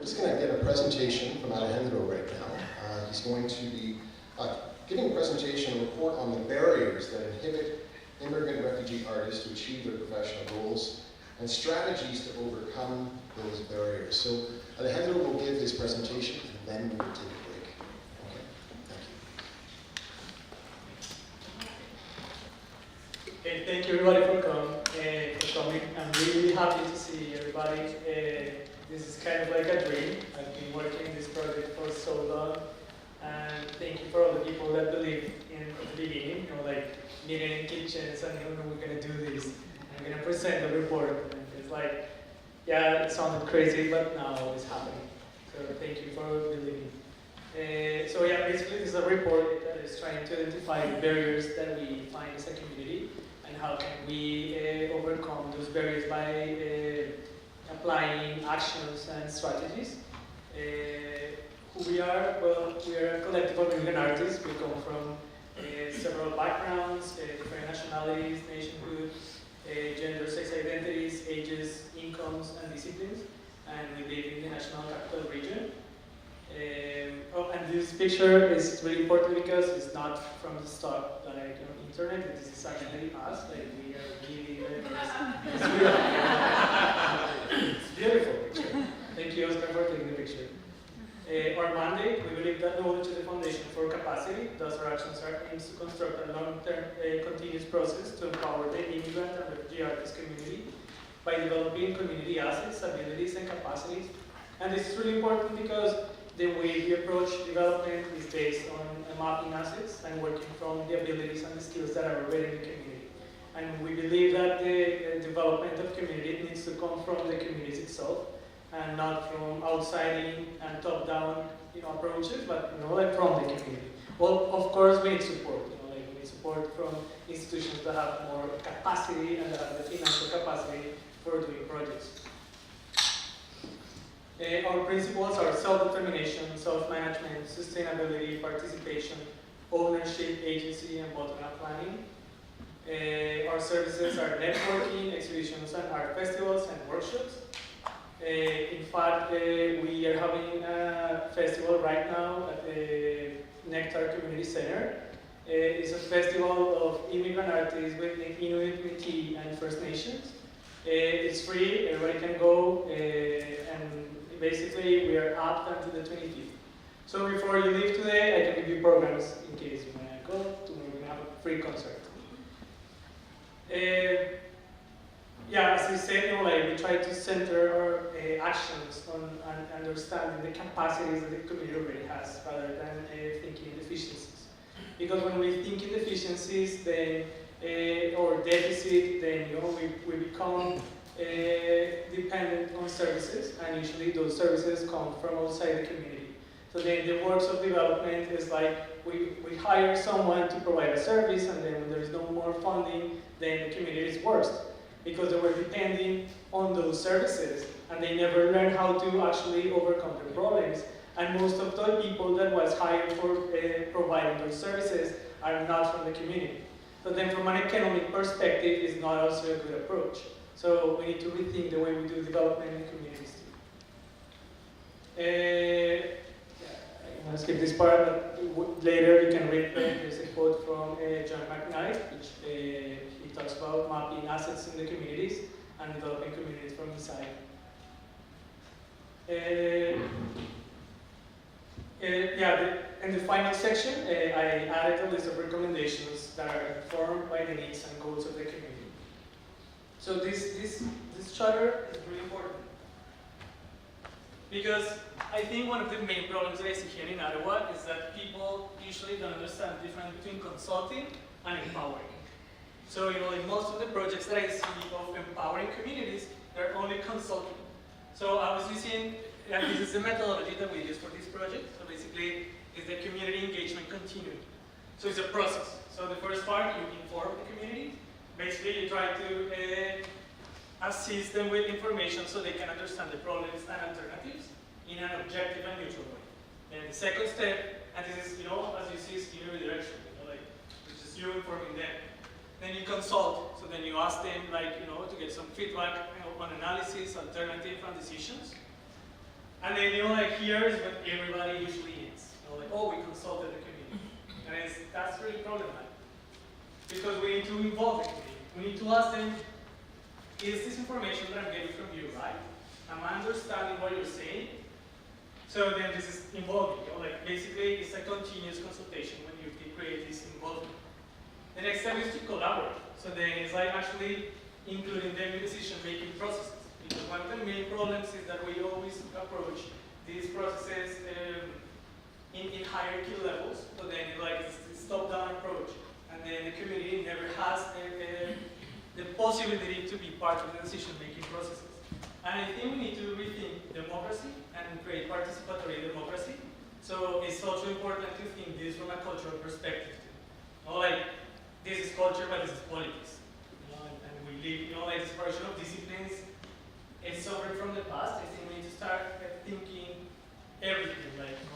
just going to get a presentation from Alejandro right now. He's going to be giving a presentation, a report on the barriers that inhibit immigrant refugee artists to achieve their professional goals and strategies to overcome those barriers. So Alejandro will give his presentation and then we will take a break. Okay, thank you. Okay, thank you everybody for coming. I'm really happy to see everybody. This is kind of like a dream. I've been working in this project for so long. And thank you for all the people that believed in the beginning, like meeting in kitchens and we're going to do this. I'm going to present the report. And it's like, yeah, it sounded crazy, but now it's happening. So thank you for believing. So yeah, basically this is a report that is trying to identify the barriers that we find as a community and how can we overcome those barriers by applying actions and strategies. Who we are? Well, we are a collective of immigrant artists. We come from several backgrounds, different nationalities, nationhood, gender, sex identities, ages, incomes, and disciplines. And we live in the National Capital Region. And this picture is really important because it's not from the stock like internet. This is actually us. Like we are really it's real. It's a beautiful picture. Thank you, Oscar, for taking the picture. Our mandate, we believe that knowledge is the foundation for capacity. Thus, our actions are aims to construct a long-term continuous process to empower the immigrant and refugee artist community by developing community assets, abilities, and capacities. And this is really important because the way we approach development is based on mapping assets and working from the abilities and the skills that are already in the community. And we believe that the development of community needs to come from the communities itself and not from outside in and top-down approaches, but like from the community. Well, of course, we need support. Like we need support from institutions that have more capacity and that have the financial capacity for doing projects. Our principles are self-determination, self-management, sustainability, participation, ownership, agency, and bottom-up planning. Our services are networking, exhibitions, and art festivals and workshops. In fact, we are having a festival right now at the Nectar Community Center. It's a festival of immigrant artists with Inuit, Métis, and First Nations. It's free, everybody can go, and basically we are up until the 25th. So before you leave today, I can give you programs in case you want to go. Tomorrow we're going to have a free concert. Yeah, as I said, like we try to center our actions on understanding the capacities that the community already has, rather than thinking in deficiencies. Because when we think in deficiencies, then or deficit, then we become dependent on services, and usually those services come from outside the community. So then the works of development is like we hire someone to provide a service, and then when there is no more funding, then the community is worse. Because they were depending on those services and they never learned how to actually overcome their problems. And most of the people that was hired for providing those services are not from the community. So then from an economic perspective, it's not also a good approach. So we need to rethink the way we do development in communities too. I'm going to skip this part, but later you can read there's a quote from John McKnight, which he talks about mapping assets in the communities and developing communities from inside. In the final section, I added a list of recommendations that are informed by the needs and goals of the community. So this charter is really important because I think one of the main problems that I see here in Ottawa is that people usually don't understand the difference between consulting and empowering. So, like most of the projects that I see of empowering communities, they're only consulting. So I was using, and this is the methodology that we use for this project. So basically, is the community engagement continuum. So it's a process. So the first part, you inform the community. Basically, you try to assist them with information so they can understand the problems and alternatives in an objective and neutral way. And the second step, and this is, as you see, is unidirectional, like it's just you informing them. Then you consult, so then you ask them, to get some feedback on analysis, alternative, and decisions. And then, like here is what everybody usually ends. Like, oh, we consulted the community. And that's really problematic. Because we need to involve the community. We need to ask them, is this information that I'm getting from you right? Am I understanding what you're saying? So then this is involving, like basically it's a continuous consultation when you create this involvement. The next step is to collaborate. So then it's like actually including them in decision-making processes. Because one of the main problems is that we always approach these processes in hierarchy levels. So then it's like it's top-down approach. And then the community never has the possibility to be part of the decision-making processes. And I think we need to rethink democracy and create participatory democracy. So it's also important to think this from a cultural perspective too. Like, this is culture, but this is politics. And we live, like this version of disciplines is suffered from the past. I think we need to start thinking everything,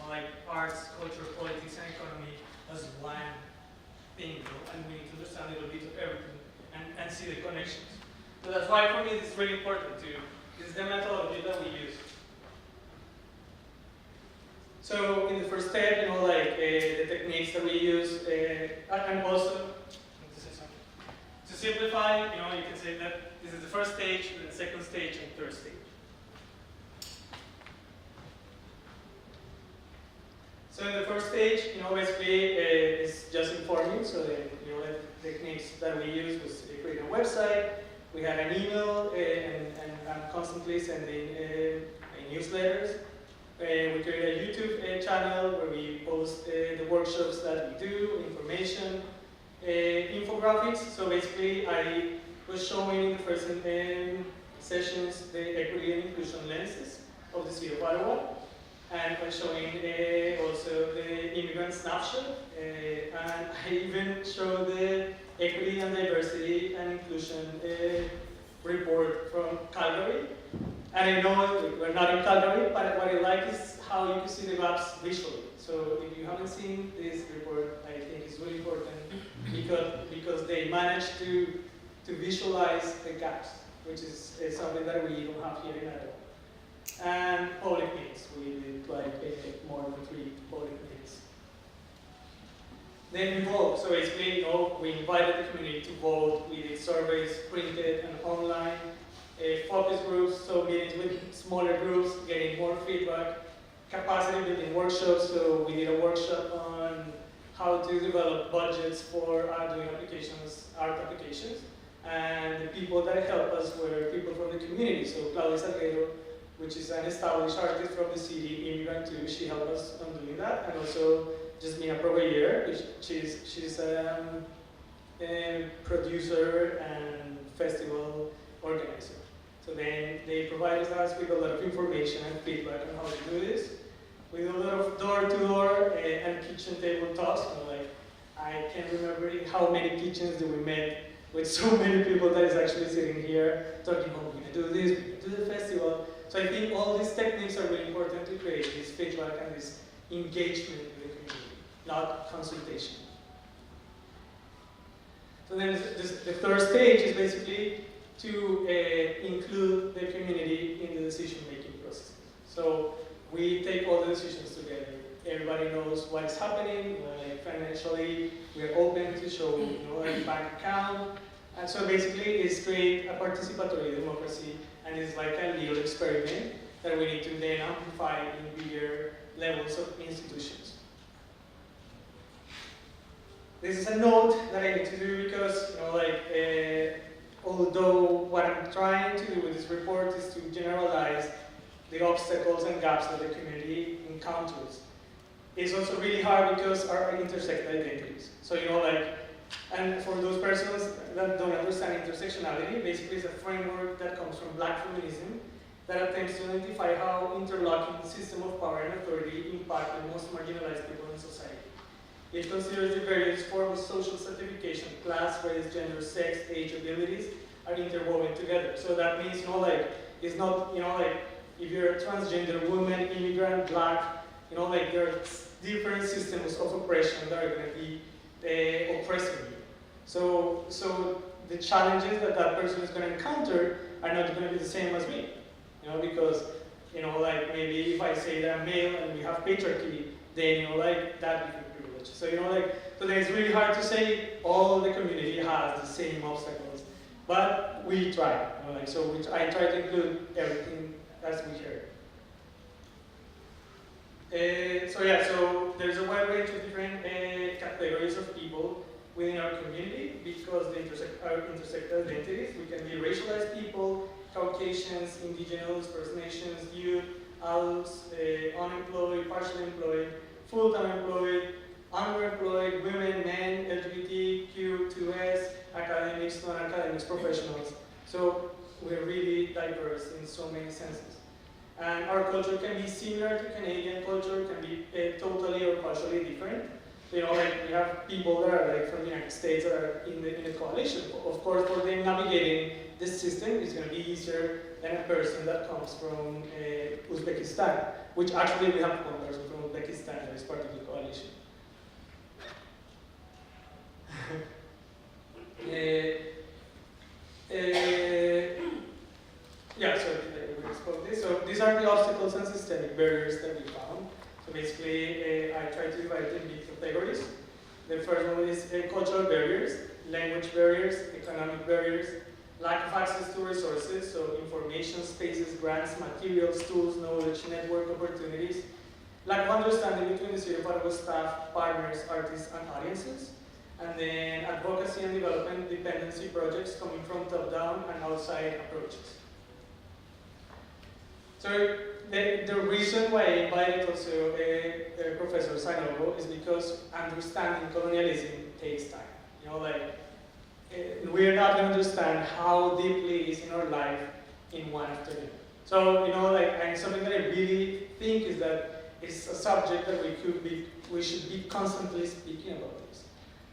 like arts, culture, politics, and economy as one thing, and we need to understand a little bit of everything and see the connections. So that's why for me it's really important to, this is the methodology that we use. So in the first step, the techniques that we use, and also, to simplify, you can say that this is the first stage, the second stage, and third stage. So in the first stage, basically is just informing. So the techniques that we use was create a website. We had an email and constantly sending newsletters. We create a YouTube channel where we post the workshops that we do, information, infographics. So basically, I was showing in the first sessions the equity and inclusion lenses of the City of Ottawa. And I'm showing also the immigrant snapshot, and I even show the equity and diversity and inclusion report from Calgary. And I know we're not in Calgary, but what I like is how you can see the gaps visually. So if you haven't seen this report, I think it's really important because they managed to visualize the gaps, which is something that we don't have here in Ottawa. And public meetings, we did more than 3 public meetings. Then we vote, so basically, we invited the community to vote. We did surveys, printed and online, focus groups, so meetings with smaller groups, getting more feedback, capacity building workshops. So we did a workshop on how to develop budgets for doing applications, art applications. And the people that helped us were people from the community. So Alejandro Salgado, which is an established artist from the city, immigrant too, she helped us on doing that. And also Jasmina Proveyer, which she's a producer and festival organizer. So then they provided us with a lot of information and feedback on how to do this. We did a lot of door-to-door and kitchen table talks. I can't remember how many kitchens that we met with so many people that is actually sitting here talking about, we're gonna do this, we're gonna do the festival. So I think all these techniques are really important to create this feedback and this engagement with the community, not consultation. So then the third stage is basically to include the community in the decision-making process. So we take all the decisions together. Everybody knows what is happening. Financially, we are open to show a bank account. And so basically, it's create a participatory democracy, and it's like a little experiment that we need to then amplify in bigger levels of institutions. This is a note that I need to do because, although what I'm trying to do with this report is to generalize the obstacles and gaps that the community encounters, it's also really hard because our intersect identities. So, and for those persons that don't understand intersectionality, basically it's a framework that comes from Black feminism that attempts to identify how interlocking the system of power and authority impact the most marginalized people in society. It considers the various forms of social stratification, class, race, gender, sex, age, abilities, are interwoven together. So that means, it's not, if you're a transgender woman, immigrant, Black, there are different systems of oppression that are going to be oppressing you. So the challenges that person is going to encounter are not going to be the same as me, because you know, like maybe if I say that I'm male and we have patriarchy, then, you know, like that becomes privilege. So, you know, like, so then it's really hard to say all the community has the same obstacles, but we try, you know, like, so I try to include everything as we heard. So yeah, so there's a wide range of different categories of people within our community because they intersect identities. We can be racialized people, Caucasians, indigenous, First Nations, youth, adults, unemployed, partially employed, full-time employed, underemployed, women, men, LGBTQ2S, academics, non-academics, professionals. So we're really diverse in so many senses. And our culture can be similar to Canadian culture, can be totally or partially different. You know, like we have people that are like from the United States that are in the coalition. Of course, for them navigating this system is going to be easier than a person that comes from Uzbekistan, which actually we have one person from Uzbekistan that is part of the coalition. Yeah, so we spoke this. So these are the obstacles and systemic barriers that we found. So basically, I try to divide it in big categories. The first one is cultural barriers, language barriers, economic barriers, lack of access to resources, so information, spaces, grants, materials, tools, knowledge, network opportunities, lack of understanding between the City of Ottawa staff, partners, artists, and audiences, and then advocacy and development dependency projects coming from top-down and outside approaches. So the reason why I invited also Professor Salgado is because understanding colonialism takes time. You know, like we are not going to understand how deeply it is in our life in one afternoon. So, you know, like, and something that I really think is that it's a subject that we should be constantly speaking about this.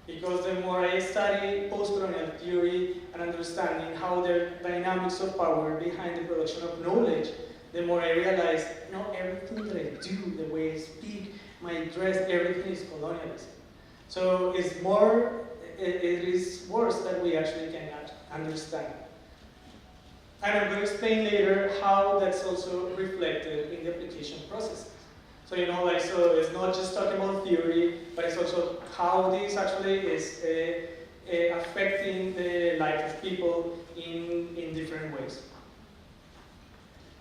Because the more I study post-colonial theory and understanding how the dynamics of power behind the production of knowledge, the more I realize, you know, everything that I do, the way I speak, my dress, everything is colonialism. So it's more, it is worse that we actually cannot understand. And I'm going to explain later how that's also reflected in the application processes. So, you know, like, so it's not just talking about theory, but it's also how this actually is affecting the life of people in different ways.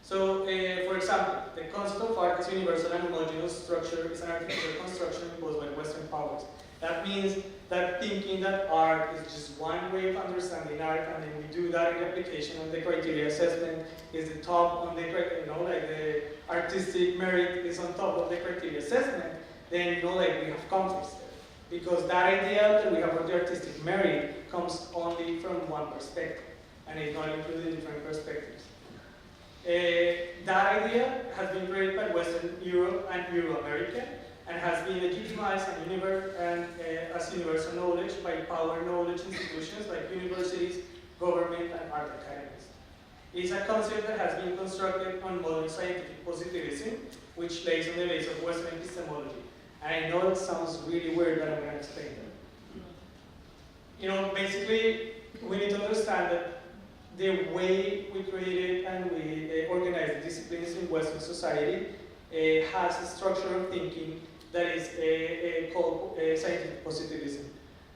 So, for example, the concept of art as universal and homogeneous structure is an artificial construction imposed by Western powers. That means that thinking that art is just one way of understanding art, and then we do that in the application of the criteria assessment is the top on the, you know, like the artistic merit is on top of the criteria assessment, then, you know, like we have conflicts there. Because that idea that we have of the artistic merit comes only from one perspective, and it's not included in different perspectives. That idea has been created by Western Europe and Euro-America, and has been legitimized as universal knowledge by power knowledge institutions like universities, government, and art academies. It is a concept that has been constructed on modern scientific positivism, which lays on the base of Western epistemology. And I know it sounds really weird, but I'm going to explain that. You know, basically, we need to understand that the way we created and we organize the disciplines in Western society has a structure of thinking that is called scientific positivism.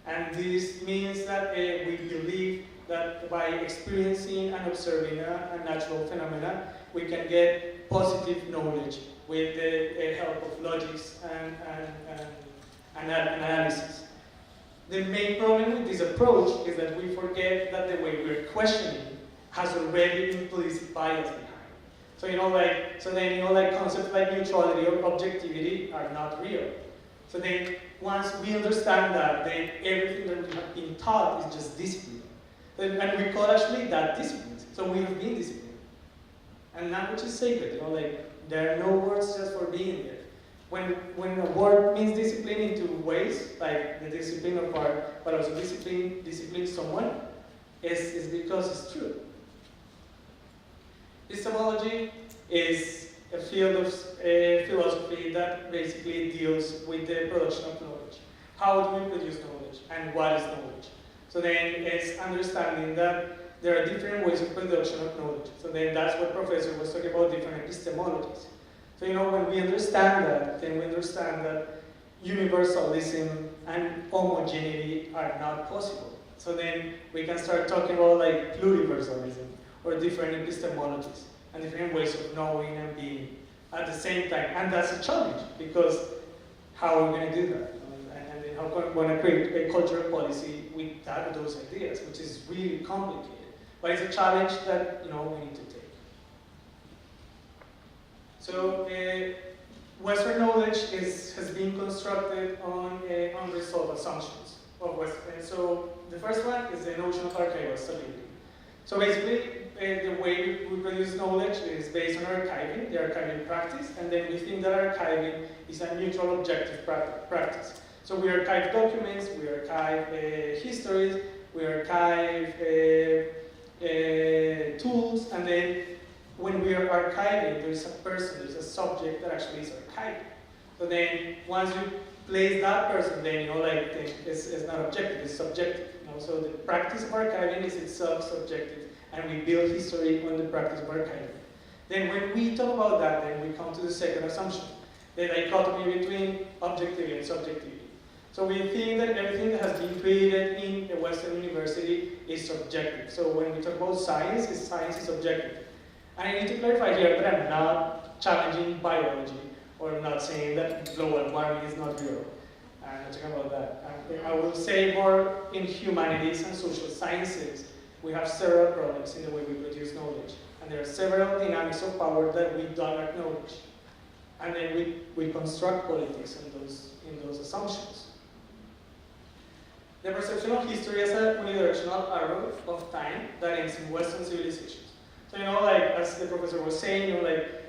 And this means that we believe that by experiencing and observing a natural phenomena, we can get positive knowledge with the help of logics and analysis. The main problem with this approach is that we forget that the way we're questioning has already implicit bias behind. So, you know, like, so then, you know, like concepts like neutrality or objectivity are not real. So then, once we understand that, then everything that we have been taught is just discipline. And we call actually that discipline. So we have been disciplined. And language is sacred, you know, like, there are no words just for being there. When a word means discipline in two ways, like the discipline of art, but also discipline someone, is because it's true. Epistemology is a field of philosophy that basically deals with the production of knowledge. How do we produce knowledge, and what is knowledge? So then it's understanding that there are different ways of production of knowledge. So then that's what Professor was talking about, different epistemologies. So when we understand that, then we understand that universalism and homogeneity are not possible. So then we can start talking about like pluriversalism or different epistemologies and different ways of knowing and being at the same time. And that's a challenge, because how are we going to do that? And then how can we want to create a cultural policy with those ideas, which is really complicated. But it's a challenge that we need to take. So Western knowledge has been constructed on unresolved assumptions of Western. So the first one is the notion of archival stability. So basically, the way we produce knowledge is based on archiving, the archiving practice, and then we think that archiving is a neutral objective practice. So we archive documents, we archive histories, we archive tools, and then when we are archiving, there's a person, there's a subject that actually is archiving. So then once you place that person, then it's not objective, it's subjective. So the practice of archiving is itself subjective, and we build history on the practice of archiving. Then when we talk about that, then we come to the second assumption, the dichotomy between objectivity and subjectivity. So we think that everything that has been created in a Western university is subjective. So when we talk about science is objective. And I need to clarify here that I'm not challenging biology, or I'm not saying that global warming is not real. I'm not talking about that. I will say more in humanities and social sciences, we have several problems in the way we produce knowledge. And there are several dynamics of power that we don't acknowledge. And then we construct politics in those assumptions. The perception of history as a unidirectional arrow of time that ends in Western civilizations. So as the professor was saying,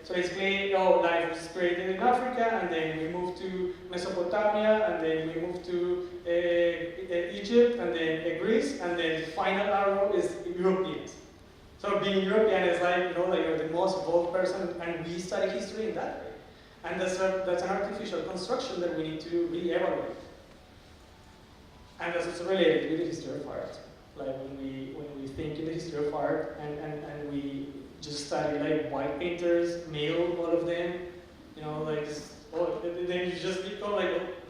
so basically, life was created in Africa, and then we moved to Mesopotamia, and then we moved to Egypt, and then Greece, and then the final arrow is Europeans. So being European is you're the most evolved person, and we study history in that way. And that's an artificial construction that we need to re-evaluate. And that's also related with the history of art. Like when we think in the history of art and we just study white painters, male, all of them, then you just become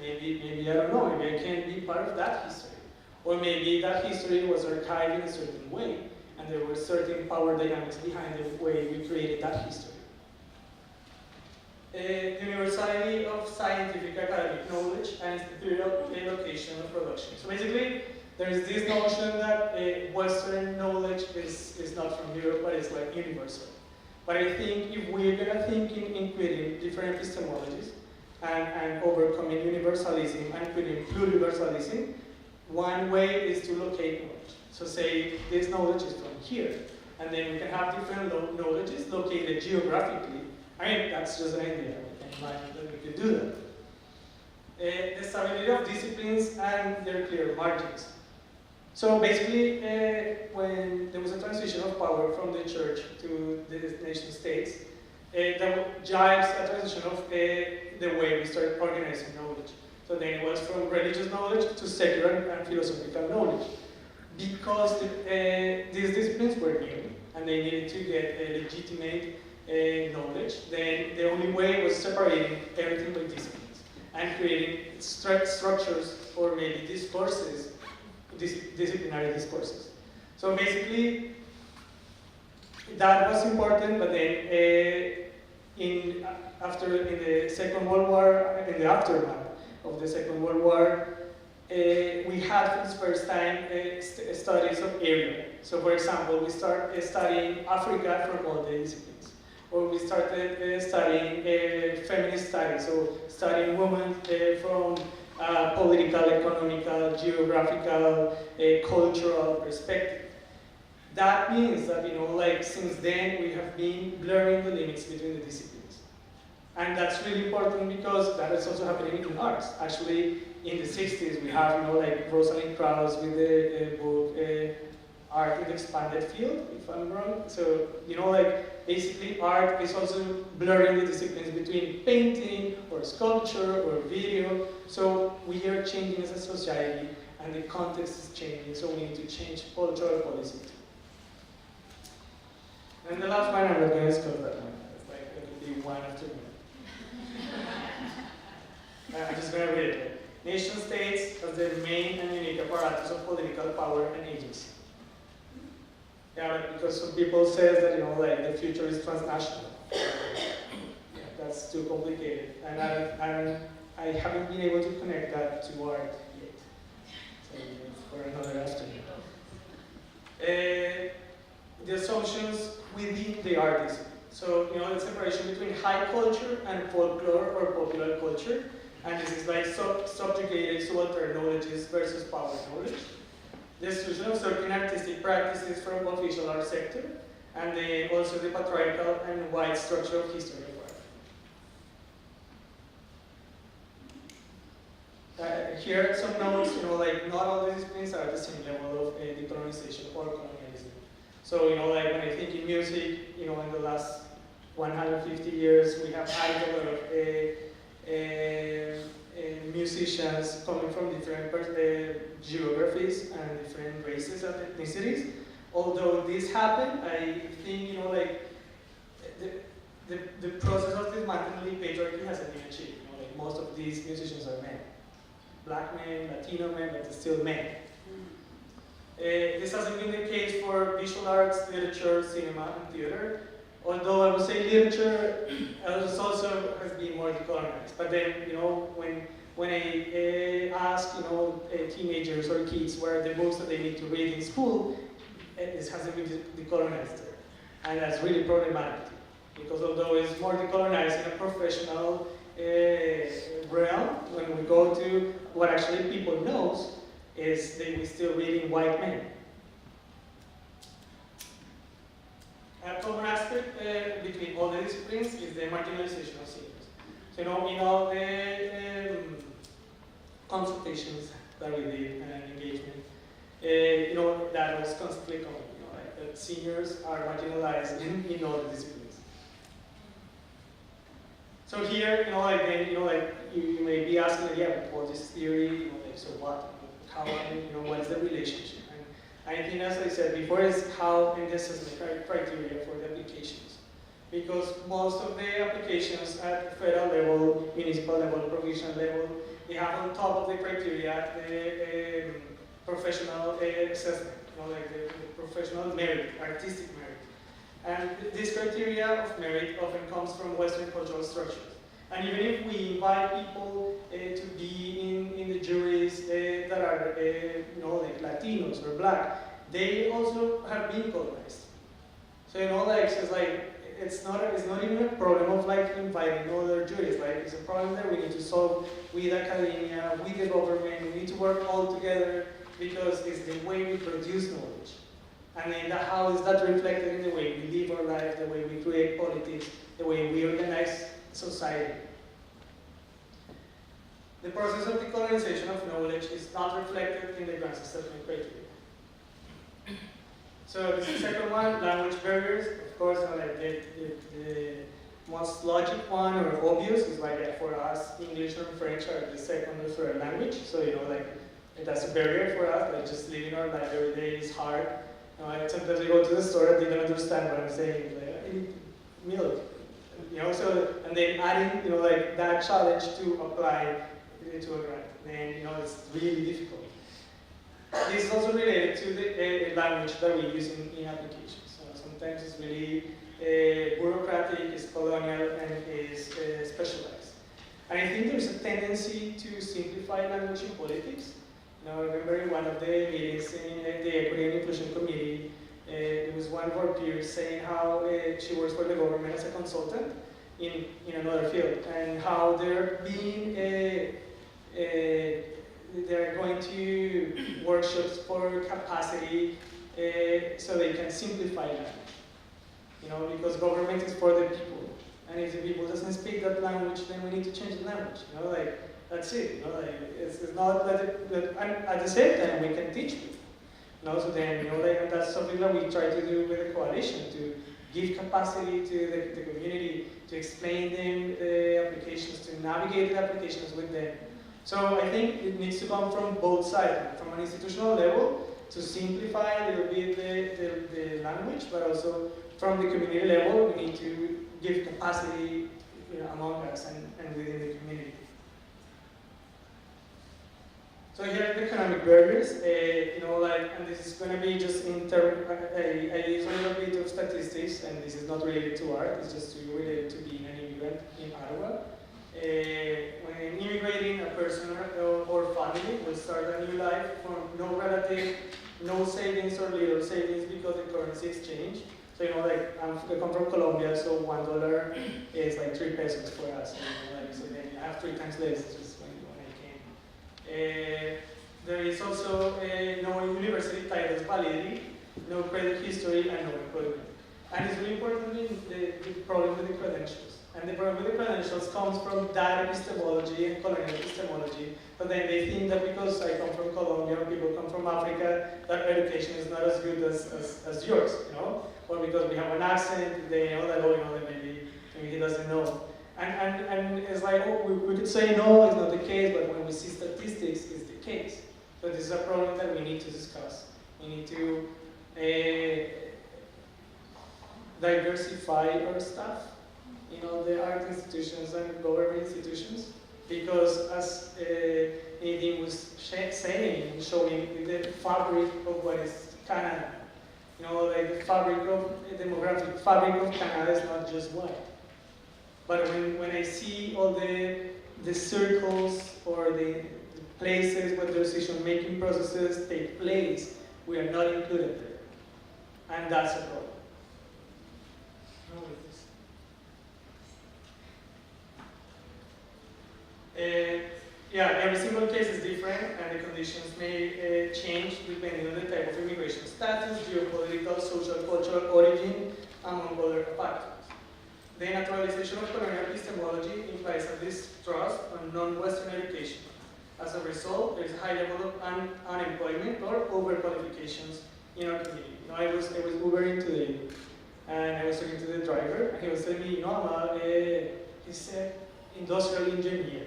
maybe I don't know, maybe I can't be part of that history. Or maybe that history was archived in a certain way, and there were certain power dynamics behind the way we created that history. Universality of scientific academic knowledge and institutional location of production. So basically, there is this notion that Western knowledge is not from Europe, but it's universal. But I think if we're going to think in creating different epistemologies and overcoming universalism and creating pluriversalism, one way is to locate knowledge. So say this knowledge is from here, and then we can have different knowledges located geographically. That's just an idea. We can imagine that we could do that. The stability of disciplines and their clear margins. So basically, when there was a transition of power from the church to the nation states, there drives a transition of the way we started organizing knowledge. So then it was from religious knowledge to secular and philosophical knowledge. Because these disciplines were new and they needed to get a legitimate knowledge, then the only way was separating everything by disciplines and creating structures or maybe discourses, disciplinary discourses. So basically, that was important, but then in the Second World War, in the aftermath of the Second World War, we had for the first time studies of area. So for example, we started studying Africa from all the disciplines. Or we started studying feminist studies, so studying women from political, economical, geographical, cultural perspective. That means that, since then we have been blurring the limits between the disciplines. And that's really important because that is also happening in arts. Actually, in the 60s, we have, Rosalind Krauss with the book Art in the Expanded Field, if I'm wrong. So, basically art is also blurring the disciplines between painting or sculpture or video. So we are changing as a society and the context is changing, so we need to change cultural policy. And the last one, I'm not going to discuss that one. It's like, it will be one after one. I'm just going to read it. Nation states as the main and unique apparatus of political power and agency. Yeah, but because some people say that, like the future is transnational. Yeah, that's too complicated. And I haven't been able to connect that to art yet. So it's for another afternoon. The assumptions within the artist. So, the separation between high culture and folklore or popular culture. And this is like subjugated subaltern knowledges versus power knowledge. The exclusion of certain artistic practices from official art sector, and then also the patriarchal and white structure of history of art. Here are some notes, like not all the disciplines are at the same level of decolonization or colonialism. So, like when I think in music, in the last 150 years, we have added a lot of musicians coming from different geographies and different races and ethnicities. Although this happened, I think, like the process of dismantling patriarchy hasn't been achieved. Like most of these musicians are men. Black men, Latino men, but still men. This hasn't been the case for visual arts, literature, cinema, and theater. Although I would say literature also has been more decolonized. But then, when I ask, teenagers or kids what are the books that they need to read in school, it hasn't been decolonized there. And that's really problematic. Because although it's more decolonized in a professional realm, when we go to what actually people knows, is we're still reading white men. A common aspect between all the disciplines is the marginalization of seniors. So, in all the consultations that we did and engagement, that was constantly common. Like that seniors are marginalized in all the disciplines. So here, you may be asking, yeah, but what is theory? So what? How? What is the relationship? I think, as I said before, is how, and this is the criteria for the applications. Because most of the applications at federal level, municipal level, provincial level, they have on top of the criteria the professional assessment, like the professional merit, artistic merit. And this criteria of merit often comes from Western cultural structures. And even if we invite people to be in the juries that are, like Latinos or Black, they also have been colonized. So, it's not even a problem of inviting other juries. It's a problem that we need to solve with academia, with the government. We need to work all together because it's the way we produce knowledge. And then how is that reflected in the way we live our lives, the way we create politics, the way we organize society. The process of decolonization of knowledge is not reflected in the grants assessment criteria. So the second one, language barriers. Of course, the most logic one or obvious is for us, English or French are the second or third language. So that's a barrier for us. Just living our life every day is hard. Sometimes I go to the store and they don't understand what I'm saying. I need milk. And then adding, that challenge to apply to a grant, then, it's really difficult. This is also related to the language that we use in applications. Sometimes it's really bureaucratic, it's colonial, and is specialized. And I think there's a tendency to simplify language in politics. I remember in one of the meetings in the Equity and Inclusion Committee, there was one of our peers saying how she works for the government as a consultant in another field, and how they're going to workshops for capacity so they can simplify language. Because government is for the people, and if the people doesn't speak that language, then we need to change the language. That's it. It's not and at the same time we can teach people. So then, that's something that we try to do with the coalition, to give capacity to the community, to explain them the applications, to navigate the applications with them. So I think it needs to come from both sides. From an institutional level, to simplify a little bit the language, but also from the community level, we need to give capacity among us and within the community. So here are the economic barriers, and this is going to be just in terms, I use a little bit of statistics, and this is not related to art, it's just related to being an immigrant in Ottawa. When immigrating, a person or family will start a new life from no relative, no savings or little savings because the currency exchange. So I come from Colombia, so $1 is like 3 pesos for us. So then you have 3 times less just when I came. There is also no university titles validity, no credit history, and no employment. And it's really important the problem with the credentials. And the problem with the credentials comes from that epistemology and colonial epistemology. But then they think that because I come from Colombia or people come from Africa, that education is not as good as yours, Or because we have an accent, they know that, that maybe he doesn't know. And it's like, we could say no, it's not the case, but when we see statistics, it's the case. So this is a problem that we need to discuss. We need to diversify our staff in all the art institutions and government institutions, because as Nadine was saying, showing the fabric of what is Canada. The fabric of the demographic fabric of Canada is not just white. But when I see all the circles or the places where the decision-making processes take place, we are not included there. And that's a problem. Every single case is different, and the conditions may change depending on the type of immigration status, geopolitical, social, cultural origin, among other factors. The naturalization of colonial epistemology implies a distrust on non-Western education. As a result, there is a high level of unemployment or overqualifications in our community. I was Ubering today, and I was talking to the driver, and he was telling me, he's an industrial engineer.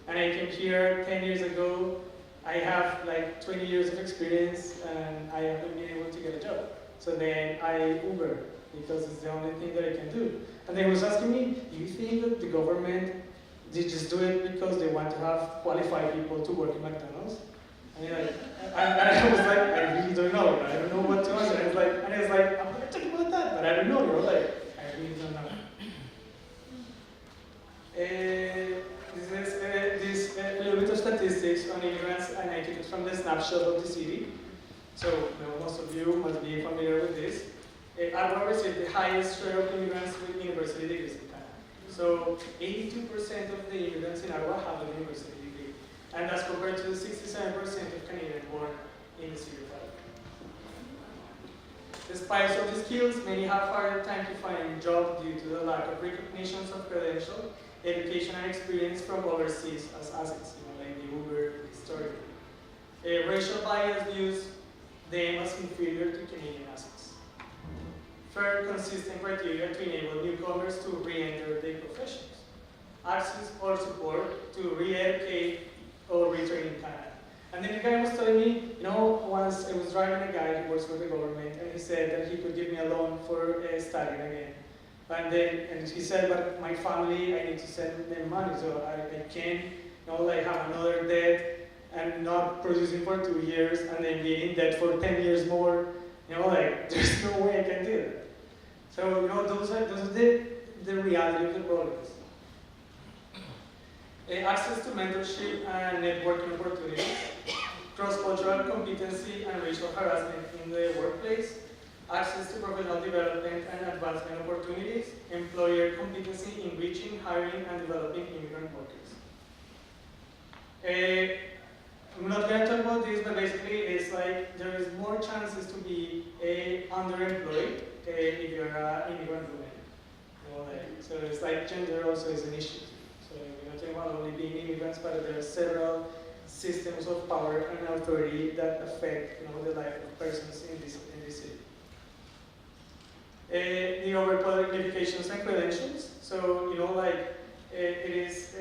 And I came here 10 years ago. I have like 20 years of experience, and I haven't been able to get a job. So then I Uber, because it's the only thing that I can do. And they was asking me, do you think that the government, they just do it because they want to have qualified people to work in McDonald's? And I was like, I really don't know. I don't know what to answer. And I was like, I'm going to talk about that, but I don't know. I really don't know. This little bit of statistics on immigrants, and I took it from the snapshot of the city. So most of you must be familiar with this. Ottawa received the highest share of immigrants with university degrees in Canada. So 82% of the immigrants in Ottawa have a university degree. And that's compared to the 67% of Canadians born in the City of Ottawa. Despite all the skills, many have harder time to find jobs due to the lack of recognitions of credential, education, and experience from overseas as assets, like the Uber story. Racial bias views them as inferior to Canadian assets. Fair, consistent criteria to enable newcomers to re-enter their professions. Access or support to re-educate or retrain in Canada. And then the guy was telling me, once I was driving a guy who works for the government, and he said that he could give me a loan for studying again. And he said, but my family, I need to send them money, so I can't, have another debt and not producing for 2 years and then being in debt for 10 years more. There's no way I can do that. So, those are the reality of the problems. Access to mentorship and networking opportunities, cross-cultural competency and racial harassment in the workplace, access to professional development and advancement opportunities, employer competency in reaching, hiring, and developing immigrant workers. I'm not going to talk about this, but basically it's like there is more chances to be underemployed if you're an immigrant woman. So it's like gender also is an issue. So we're not talking about only being immigrants, but there are several systems of power and authority that affect the life of persons in this city. The overqualifications and credentials. So it is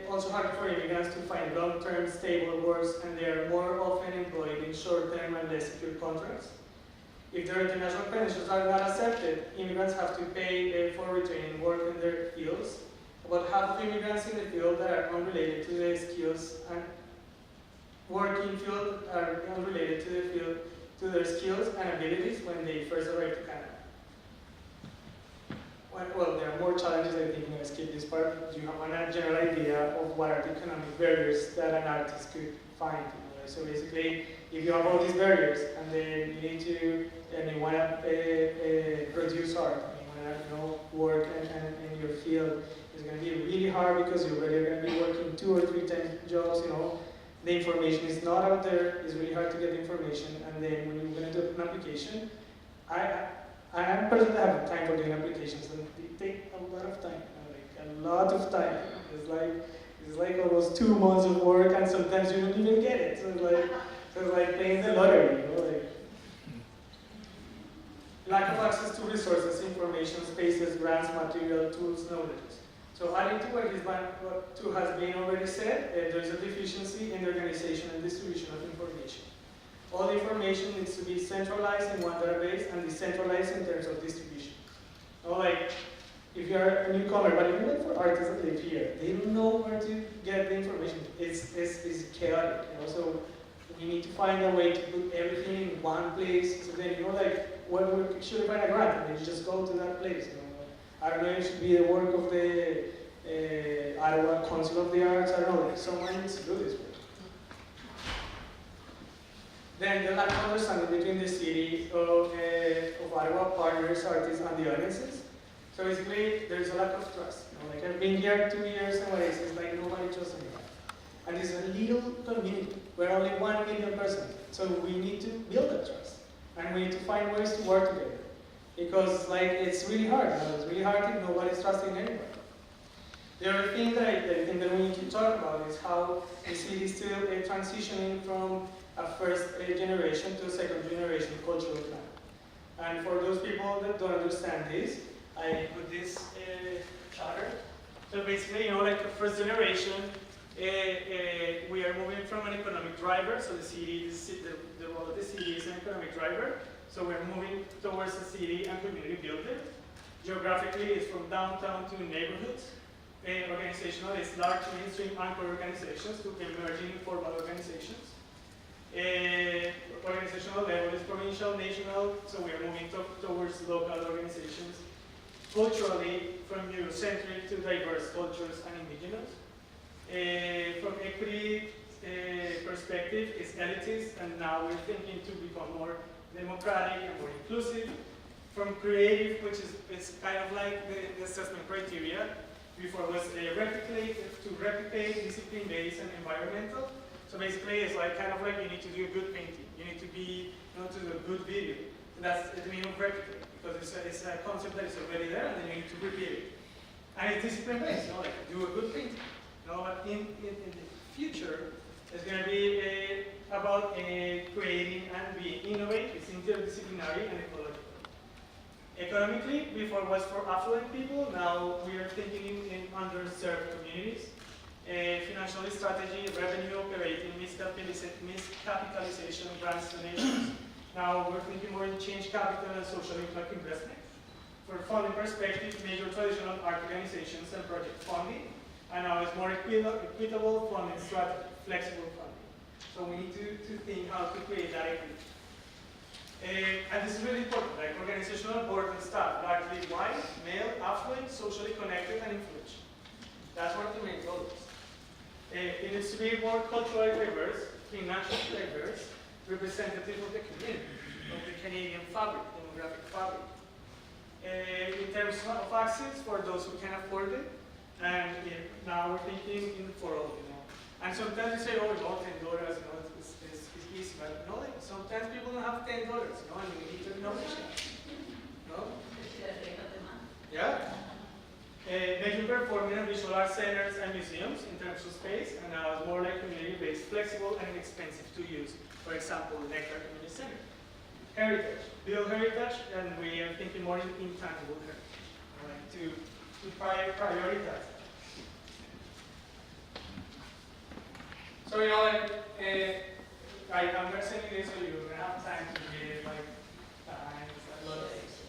also hard for immigrants to find long-term stable works, and they are more often employed in short-term and less secure contracts. If their international credentials are not accepted, immigrants have to pay for retraining work in their fields. About half of immigrants in the field that are unrelated to the skills and working field are unrelated to the field, to their skills and abilities when they first arrive to Canada. Well, there are more challenges. I think I'm going to skip this part. Do you have a general idea of what are the economic barriers that an artist could find? So basically, if you have all these barriers, and then you need to, and you want to produce art, and you want to work in your field, it's going to be really hard because you're already going to be working 2 or 3 times jobs. The information is not out there. It's really hard to get the information, and then when you're going to do an application, I'm personally having time for doing applications, and they take a lot of time, a lot of time. It's like almost 2 months of work, and sometimes you don't even get it. So it's like playing the lottery, Lack of access to resources, information, spaces, grants, material, tools, knowledge. So adding to what has been already said, there is a deficiency in the organization and distribution of information. All the information needs to be centralized in one database and decentralized in terms of distribution. If you're a newcomer, but even like for artists that live here, they don't know where to get the information. It's chaotic, So we need to find a way to put everything in one place. So then, where should I find a grant? And then you just go to that place. I don't know, it should be the work of the Ottawa Council of the Arts. I don't know, someone needs to do this work. Then the lack of understanding between the city of Ottawa partners, artists, and the audiences. So basically, there is a lack of trust. I've been here 2 years, and it's like nobody trusts me. And it's a little community. We're only 1 million persons. So we need to build that trust. And we need to find ways to work together. Because it's really hard. It's really hard if nobody's trusting anyone. The other thing that I think that we need to talk about is how the city is still transitioning from a first generation to a second generation cultural plan. And for those people that don't understand this, I put this charter. So basically, like the first generation, we are moving from an economic driver. So the role of the city is an economic driver. So we're moving towards a city and community builder. Geographically, it's from downtown to neighborhoods. Organizational is large mainstream anchor organizations to emerging informal organizations. Organizational level is provincial, national, so we are moving towards local organizations. Culturally, from Eurocentric to diverse cultures and indigenous. From equity perspective, it's elitist, and now we're thinking to become more democratic and more inclusive. From creative, which is kind of like the assessment criteria. Before was replicate, discipline-based, and environmental. So basically, it's kind of like you need to do a good painting. You need to be, to do a good video. So that's the meaning of replicate, because it's a concept that is already there, and then you need to repeat it. And it's discipline-based, do a good painting. But in the future, it's going to be about creating and being innovative. It's interdisciplinary and ecological. Economically, before was for affluent people, now we are thinking in underserved communities. Financial strategy, revenue operating, miscapitalization, grants, donations. Now we're thinking more in change capital and social impact investment. For funding perspective, major traditional art organizations and project funding. And now it's more equitable funding strategy, flexible funding. So we need to think how to create that equity. And this is really important, organizational board and staff, largely white, male, affluent, socially connected, and influential. That's what the main goal is. It needs to be more culturally diverse, financially diverse, representative of the community, of the Canadian fabric, demographic fabric. In terms of access, for those who can afford it, and now we're thinking for all, And sometimes you say, oh, $10, it's easy, but no, sometimes people don't have $10, and we need to innovation. Yeah. Major performing and visual art centers and museums in terms of space, and now it's more like community-based, flexible, and inexpensive to use. For example, the Nectar Community Center. Heritage, build heritage, and we are thinking more in intangible heritage, to prioritize. So you know, like, I'm gonna send you this so you're gonna have time to read it, like, behind a lot of things.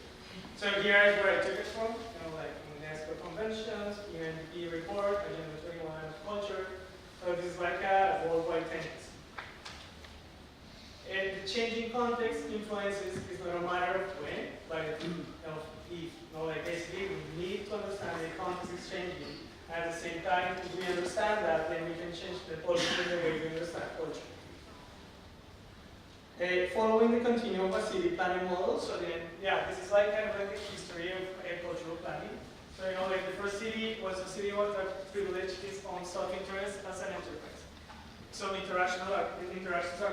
So here is where I took it from, you know, like UNESCO conventions, UNDP report, Agenda 21 culture. So this is like a worldwide tendency. And the changing context influences is not a matter of when, but if. You know, like basically we need to understand the context is changing. At the same time, if we understand that, then we can change the culture the way we understand culture. Following the continuum of a city planning model, so then, yeah, this is like kind of like the history of cultural planning. So, you know, like the first city was a city that privileged its own self-interest as an enterprise. So interactions are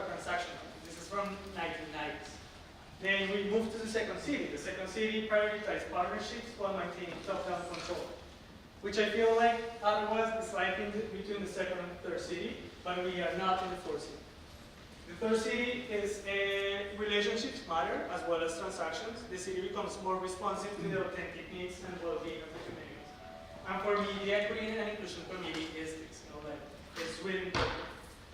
transactional. This is from 1990s. Then we moved to the second city. The second city prioritized partnerships while maintaining top-down control, which I feel like otherwise is like between the second and third city, but we are not in the fourth city. The third city is relationships matter as well as transactions. The city becomes more responsive to the authentic needs and well-being of the communities. And for me, the equity and inclusion committee is this, you know, like it's really important.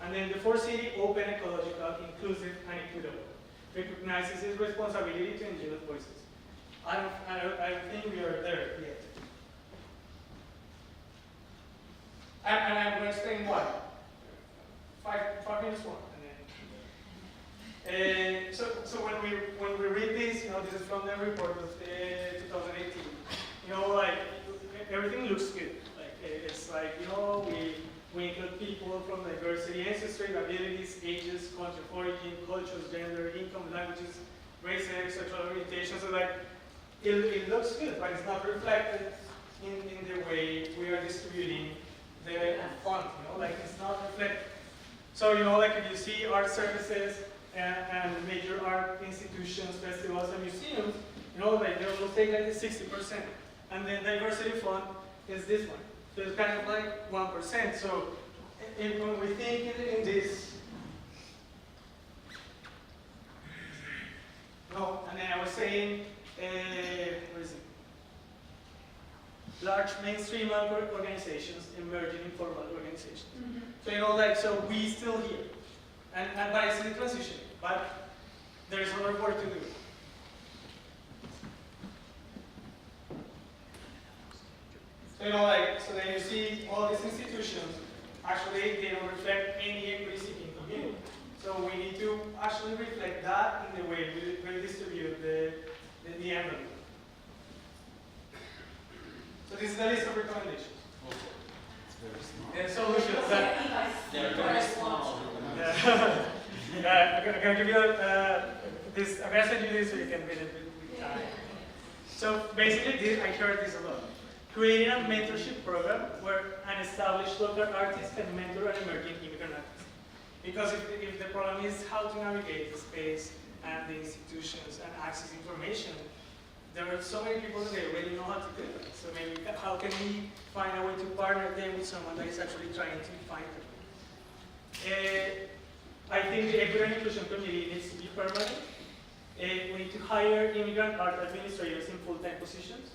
And then the fourth city, open, ecological, inclusive, and equitable, recognizes its responsibility to indigenous voices. I don't think we are there yet. And I'm going to explain why. 5 minutes more. So when we read this, you know, this is from the report of 2018. You know, like everything looks good. Like it's like, you know, we include people from diversity, ancestry, abilities, ages, country of origin, cultures, gender, income, languages, race, sexual orientation. So like it looks good, but it's not reflected in the way we are distributing the fund. You know, like it's not reflected. So you know, like if you see art services and major art institutions, festivals, and museums, you know, like they will take like 60%, and then diversity fund is this one. So it's kind of like 1%. So when we think in this, no, and then I was saying, what is it? Large mainstream organizations, emerging informal organizations. Mm-hmm. So you know, like, so we still here, and but it's in transition, but there is more work to do. So you know, like, so then you see all these institutions, actually they don't reflect any equity-seeking community. So we need to actually reflect that in the way we distribute the envelope. So this is the list of recommendations. And solutions. They're very small. I'm going to give you this. I'm going to send you this so you can read it with time. So basically, I heard this a lot. Creating a mentorship program where an established local artist can mentor an emerging immigrant artist. Because if the problem is how to navigate the space and the institutions and access information, there are so many people that they already know how to do it. So maybe how can we find a way to partner them with someone that is actually trying to find them? I think the Equity and Inclusion Committee needs to be permanent. We need to hire immigrant art administrators in full-time positions.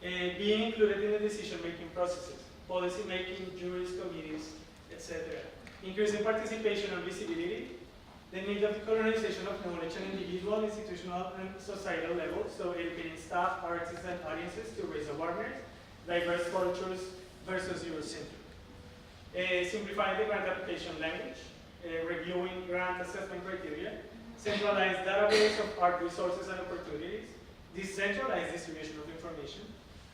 Being included in the decision-making processes, policy-making, juries, committees, etc. Increasing participation and visibility. The need of the colonization of knowledge at individual, institutional, and societal levels, so educating staff, artists, and audiences to raise awareness, diverse cultures versus Eurocentric. Simplifying the grant application language, reviewing grant assessment criteria, centralized database of art resources and opportunities, decentralized distribution of information,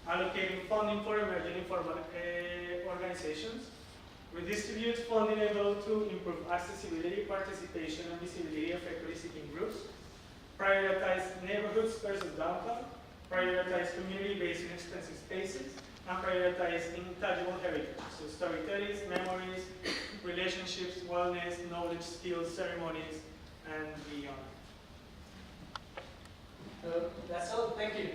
allocating funding for emerging informal organizations, redistribute funding envelope to improve accessibility, participation, and visibility of equity-seeking groups, prioritize neighborhoods versus downtown, prioritize community-based inexpensive spaces, and prioritize intangible heritage, so storytelling, memories, relationships, wellness, knowledge, skills, ceremonies, and beyond. So that's all. Thank you.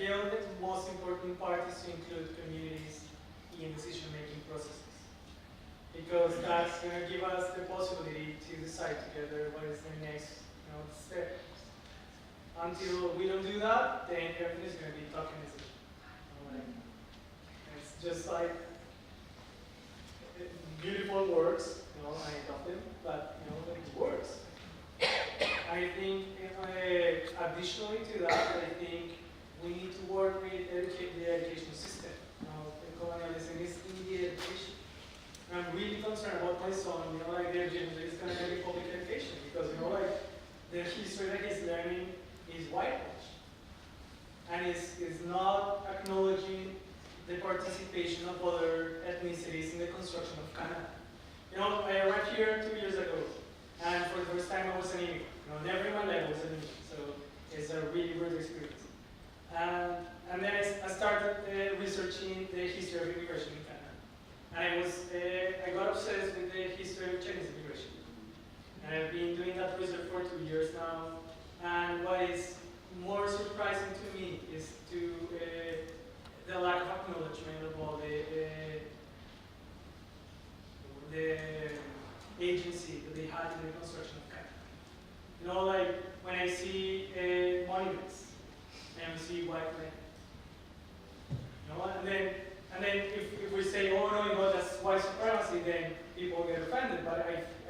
feel that the most important part is to include communities in decision-making processes. Because that's going to give us the possibility to decide together what is the next step. Until we don't do that, then everything is going to be talking decision. It's just like beautiful words, I adopt them, but it works. I think additionally to that, I think we need to work with the education system. The colonialism is in the education. And I'm really concerned about my son, their gender is going to be public education because, the history that he's learning is whitewashed. And is not acknowledging the participation of other ethnicities in the construction of Canada. I arrived here 2 years ago, and for the first time I was an immigrant. Never in my life I was an immigrant, so it's a really weird experience. And then I started researching the history of immigration in Canada. And I got obsessed with the history of Chinese immigration. And I've been doing that research for 2 years now. And what is more surprising to me is the lack of acknowledgement of all the agency that they had in the construction of Canada. When I see monuments and we see white men, and then if we say, oh no, that's white supremacy, then people get offended. But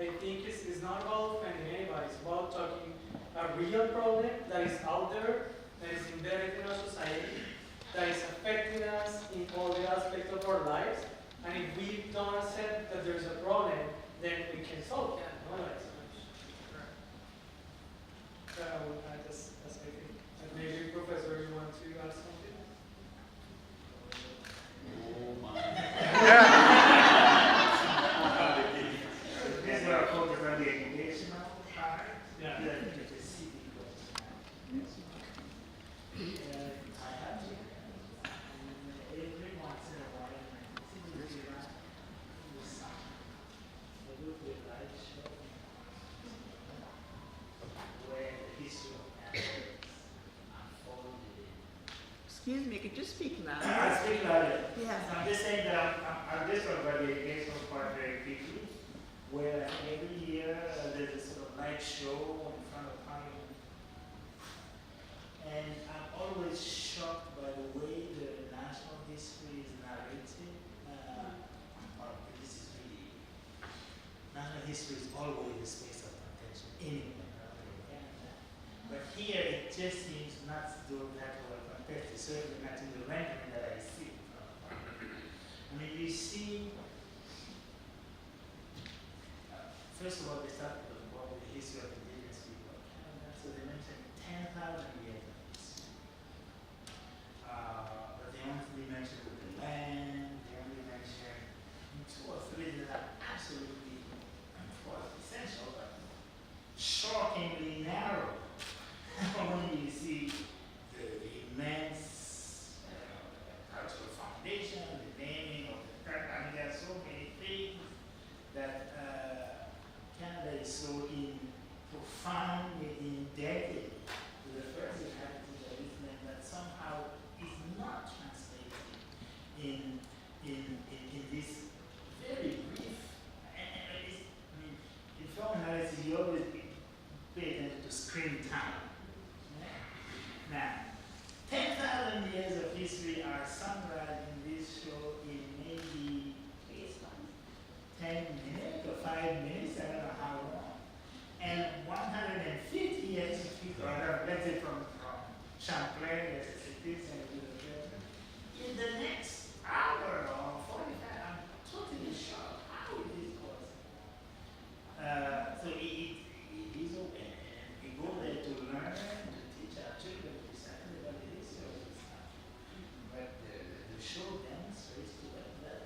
I think it's not about offending anybody. It's about talking a real problem that is out there, that is embedded in our society, that is affecting us in all the aspects of our lives. And if we don't accept that there's a problem, then we can solve it. That's my thing. And maybe, Professor, you want to add something? Oh my. This is what I call the educational part. Yeah. The city goes. I have to. Every once in a while, I do a live show where the history of Canada unfolded. Excuse me, could you speak I louder? speak louder. Yeah. I'm just saying that I'm just talking about the educational part very quickly, where every year there's a sort of light show in front of Parliament. And I'm always shocked by the way the national history is narrated. This is really, national history is always a space of contention anywhere around in Canada. But here it just seems not to do that well compared to certainly not in the rendering that I see. I mean, you see, first of all, they start with the history of indigenous people of Canada. So they mention 10,000 years of history. But they only mention the land, they only mention 2 or 3 that are absolutely, of course, essential, but shockingly narrow. When you see the immense cultural foundation, the naming of the I mean, there are so many things that Canada is so profoundly indebted to the first inhabitants of this land that somehow is not translated in this very brief. In film analysis, you always pay attention to screen time. Now, 10,000 years of history are summarized in this show in maybe 10 minutes or 5 minutes, I don't know how long. And 150 years of history, let's say from Champlain, let's say this and in the next hour or 45, I'm totally shocked how it is possible. So it is open, and we go there to learn, to teach our children precisely about the history of this stuff. But the show demonstrates to us that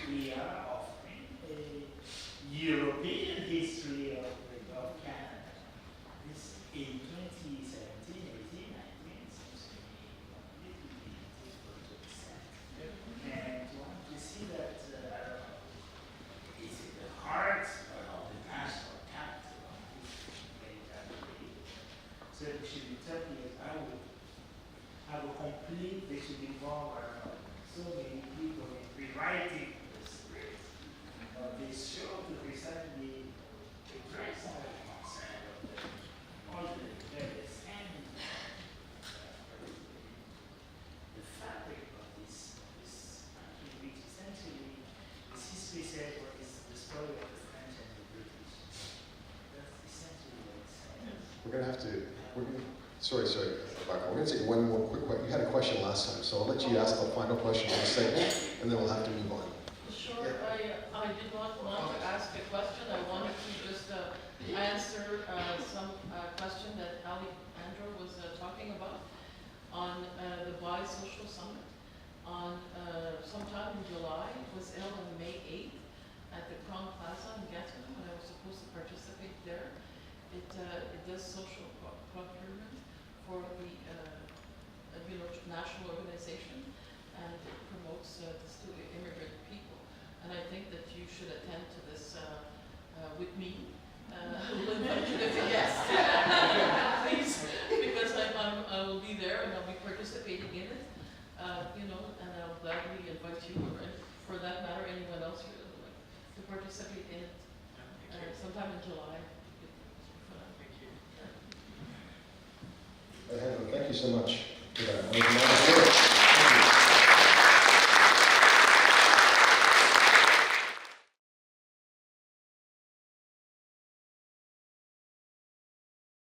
we are offering a European history of Canada. This in 2017, 18, 19, seems to me believe they should involve so many people in rewriting the script of this show to precisely address some of the concern of all the various and the fabric of this country, which essentially is history said what is the story of the French and the British. That's essentially what it's saying. We're going to have to, sorry, Rebecca, we're going to take one more quick question. You had a question last time, so I'll let you ask the final question in a segment, and then we'll have to move on. Sure, I did not want to ask a question. I wanted to just answer some question that Alejandro was talking about on the Bi-Social Summit. On sometime in July, it was held on May 8th at the Crown Plaza in Gatineau, and I was supposed to participate there. It does social procurement for the national organization, and it promotes the immigrant people. And I think that you should attend to this with me. We'll invite you as a guest, please, because I will be there and I'll be participating in it. And I'll gladly invite you, or for that matter, anyone else who would like to participate in it sometime in July. Alejandro, thank you so much for that.